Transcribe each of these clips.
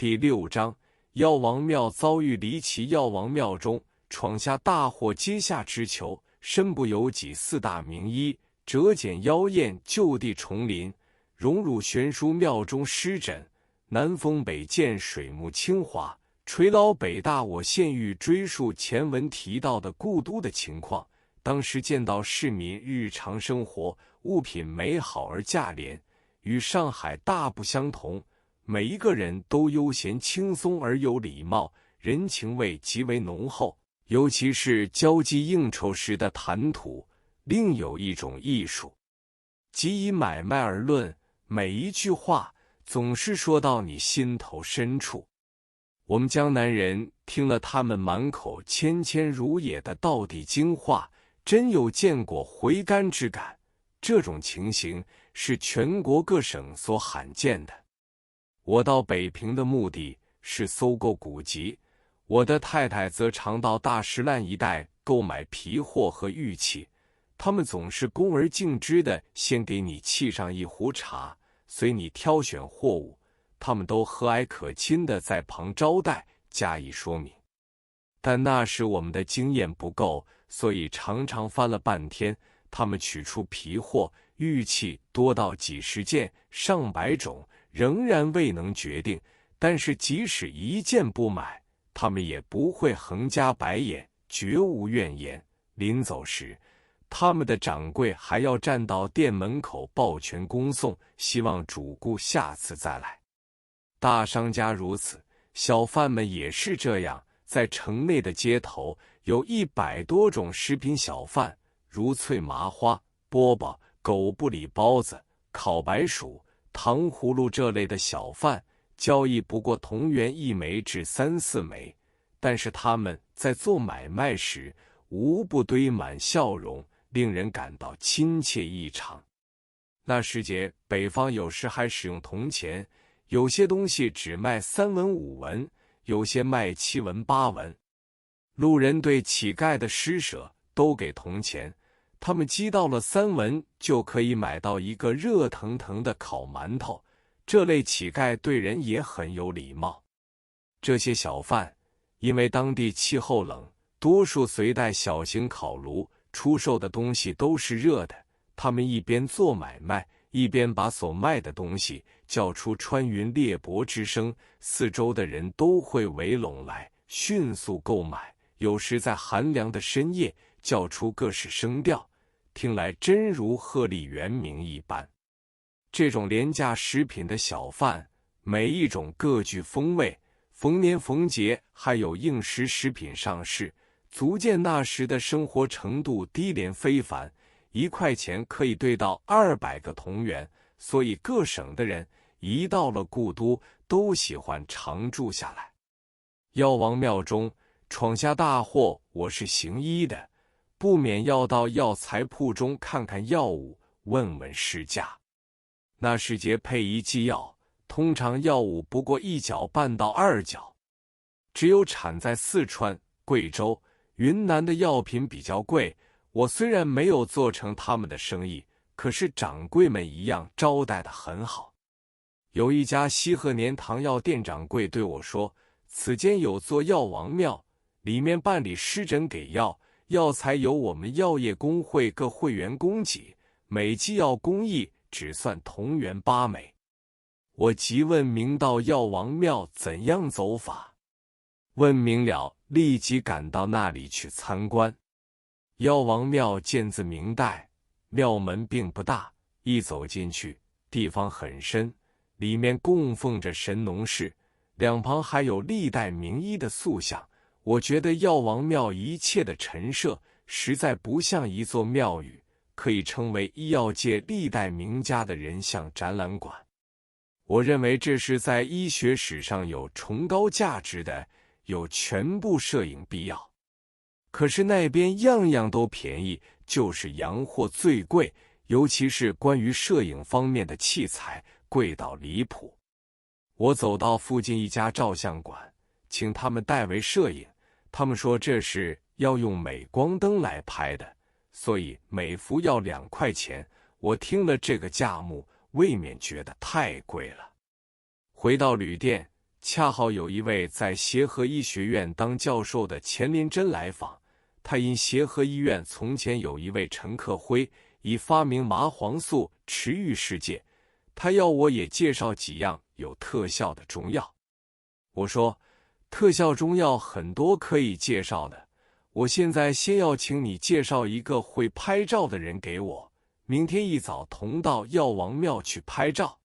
第6章，药王庙遭遇离奇。药王庙中闯下大祸，阶下之囚，身不由己。4大名医折简妖艳，就地重临，荣辱悬殊。庙中施诊，南风北见，水木清华，垂老北大。我现欲追溯前文提到的故都的情况。当时见到市民日常生活物品美好而价廉，与上海大不相同。每一个人都悠闲轻松而有礼貌，人情味极为浓厚，尤其是交际应酬时的谈吐，另有一种艺术。即以买卖而论，每一句话总是说到你心头深处。我们江南人听了他们满口谦谦如也的道地精话，真有见过回甘之感。这种情形是全国各省所罕见的。我到北平的目的是搜购古籍，我的太太则常到大石烂一带购买皮货和玉器。他们总是恭而敬之的先给你沏上一壶茶，随你挑选货物。他们都和蔼可亲的在旁招待，加以说明。但那时我们的经验不够，所以常常翻了半天。他们取出皮货玉器多到几十件上百种，仍然未能决定。但是即使一件不买，他们也不会横加白眼，绝无怨言。临走时，他们的掌柜还要站到店门口抱拳恭送，希望主顾下次再来。大商家如此，小贩们也是这样。在城内的街头有100多种食品小贩，如脆麻花、饽饽、狗不理包子、烤白薯、糖葫芦这类的小贩，交易不过铜元1枚至3、4枚，但是他们在做买卖时无不堆满笑容，令人感到亲切异常。那时节，北方有时还使用铜钱，有些东西只卖3文5文，有些卖7文8文。路人对乞丐的施舍都给铜钱，他们积到了3文就可以买到一个热腾腾的烤馒头。这类乞丐对人也很有礼貌。这些小贩因为当地气候冷，多数随带小型烤炉，出售的东西都是热的。他们一边做买卖，一边把所卖的东西叫出穿云裂帛之声，四周的人都会围拢来，迅速购买。有时在寒凉的深夜叫出各式声调，听来真如鹤唳猿鸣一般。这种廉价食品的小贩，每一种各具风味，逢年逢节还有应时食品上市，足见那时的生活程度低廉非凡。1块钱可以兑到200个铜元，所以各省的人一到了故都，都喜欢常住下来。药王庙中闯下大祸，我是行医的，不免要到药材铺中看看药物，问问市价。那时节配1剂药，通常药物不过1角半到2角。只有产在四川、贵州、云南的药品比较贵。我虽然没有做成他们的生意，可是掌柜们一样招待得很好。有一家西鹤年堂药店掌柜对我说，此间有座药王庙，里面办理施诊给药，药材由我们药业工会各会员供给，每剂药工艺只算铜元8枚。我急问明道药王庙怎样走法，问明了，立即赶到那里去参观。药王庙建自明代，庙门并不大，一走进去，地方很深，里面供奉着神农氏，两旁还有历代名医的塑像。我觉得药王庙一切的陈设实在不像一座庙宇，可以称为医药界历代名家的人像展览馆。我认为这是在医学史上有崇高价值的，有全部摄影必要。可是那边样样都便宜，就是洋货最贵，尤其是关于摄影方面的器材，贵到离谱。我走到附近一家照相馆，请他们代为摄影，他们说这是要用镁光灯来拍的，所以每幅要2块钱。我听了这个价目，未免觉得太贵了。回到旅店，恰好有一位在协和医学院当教授的钱连珍来访。他因协和医院从前有一位陈克辉已发明麻黄素驰誉世界，他要我也介绍几样有特效的中药。我说，特效中药很多可以介绍的，我现在先要请你介绍一个会拍照的人给我，明天一早同到药王庙去拍照。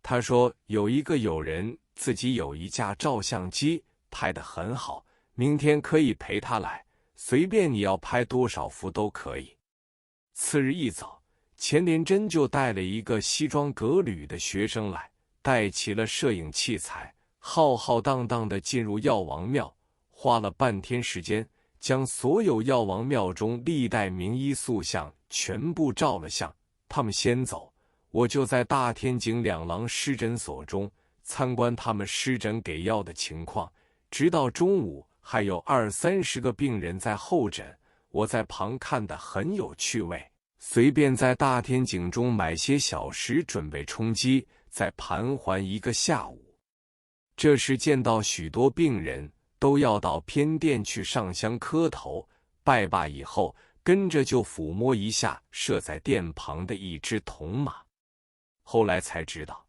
他说有一个友人自己有一架照相机，拍得很好，明天可以陪他来，随便你要拍多少幅都可以。次日一早，钱连珍就带了一个西装革履的学生来，带齐了摄影器材，浩浩荡荡地进入药王庙，花了半天时间，将所有药王庙中历代名医塑像全部照了相。他们先走，我就在大天井两廊湿诊所中参观他们湿诊给药的情况，直到中午还有20-30个病人在候诊，我在旁看得很有趣味，随便在大天井中买些小食准备充饥，再盘桓一个下午。这时见到许多病人都要到偏殿去上香磕头，拜罢以后，跟着就抚摸一下设在殿旁的一只铜马。后来才知道，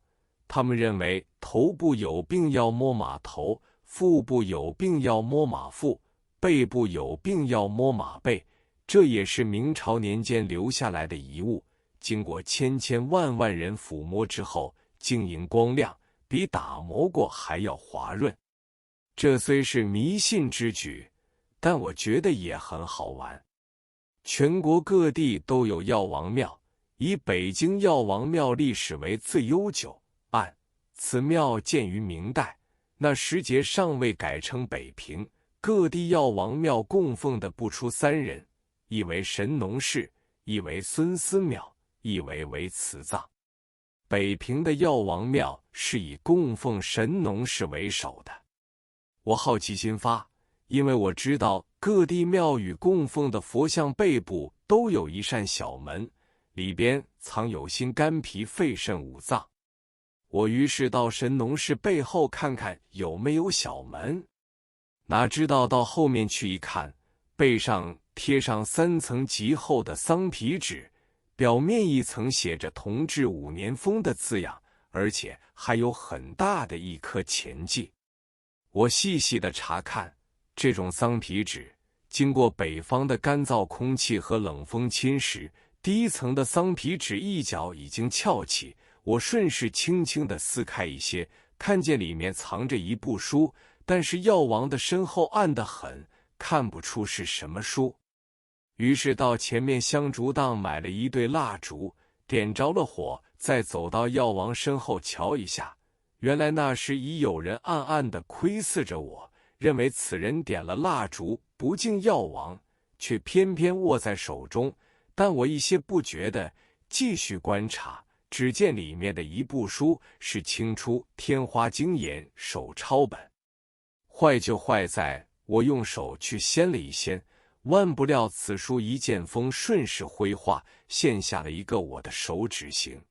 他们认为头部有病要摸马头，腹部有病要摸马腹，背部有病要摸马背，这也是明朝年间留下来的遗物，经过千万人抚摸之后，晶莹光亮，比打磨过还要滑润。这虽是迷信之举，但我觉得也很好玩。全国各地都有药王庙，以北京药王庙历史为最悠久。按此庙建于明代，那时节尚未改称北平，各地药王庙供奉的不出3人，一为神农氏，一为孙思邈，一为慈藏。北平的药王庙是以供奉神农氏为首的。我好奇心发，因为我知道各地庙宇供奉的佛像背部都有一扇小门，里边藏有心肝脾肺肾5脏。我于是到神农氏背后看看有没有小门，哪知道到后面去一看，背上贴上3层极厚的桑皮纸，表面一层写着同治5年封的字样，而且还有很大的一颗钱记。我细细地查看，这种桑皮纸经过北方的干燥空气和冷风侵蚀，第一层的桑皮纸一角已经翘起。我顺势轻轻地撕开一些，看见里面藏着一部书，但是药王的身后暗得很，看不出是什么书。于是到前面香烛档买了一对蜡烛，点着了火，再走到药王身后瞧一下，原来那时已有人暗暗地窥视着我，认为此人点了蜡烛不敬药王，却偏偏握在手中。但我一些不觉得，继续观察，只见里面的一部书是清初天花经研手抄本。坏就坏在我用手去掀了一掀，万不料此书一见风顺势挥画，现下了一个我的手指形。